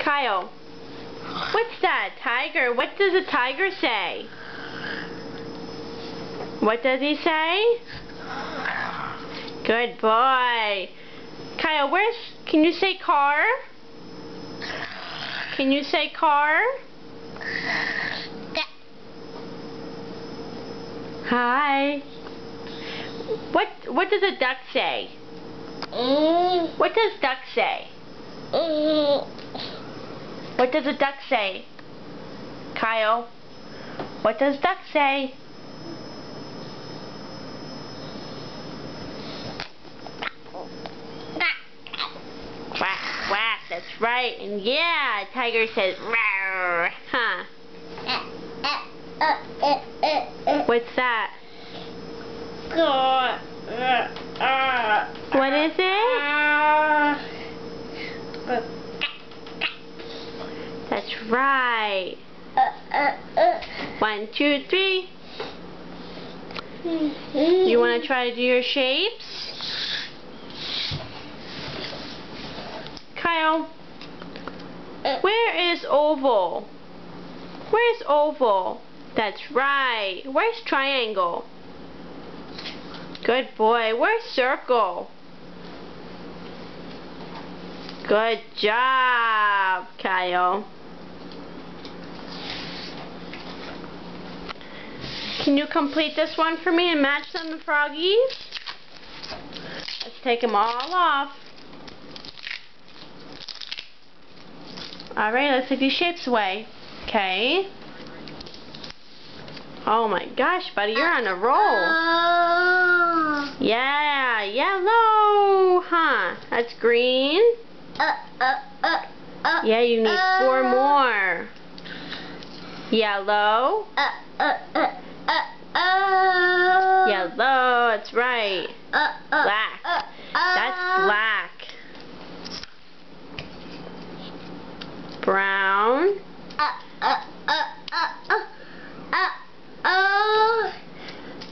Kyle, what's that? Tiger. What does a tiger say? What does he say? Good boy. Kyle, can you say car? Can you say car? Hi. What does a duck say? What does duck say? What does a duck say? Kyle, what does duck say? Quack, quack, that's right. And yeah, tiger says rawr, huh? What's that? What is it? That's right. 1, 2, 3. You want to try to do your shapes? Kyle, where is oval? Where's oval? That's right. Where's triangle? Good boy. Where's circle? Good job, Kyle. Can you complete this one for me and match them to Froggies? Let's take them all off. Alright, let's take these shapes away. Okay. Oh my gosh, buddy, you're on a roll. Yeah, yellow. Huh, that's green. Yeah, you need 4 more. Yellow. Yellow, that's right. Black. That's black. Brown.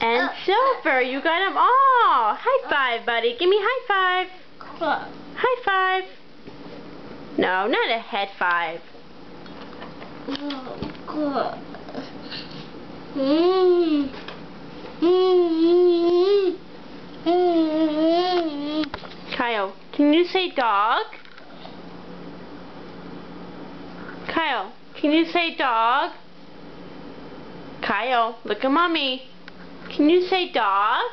And silver. You got them all. High five, buddy. Give me high five. High five. No, not a head five. Kyle, can you say dog? Kyle, can you say dog? Kyle, look at mommy. Can you say dog?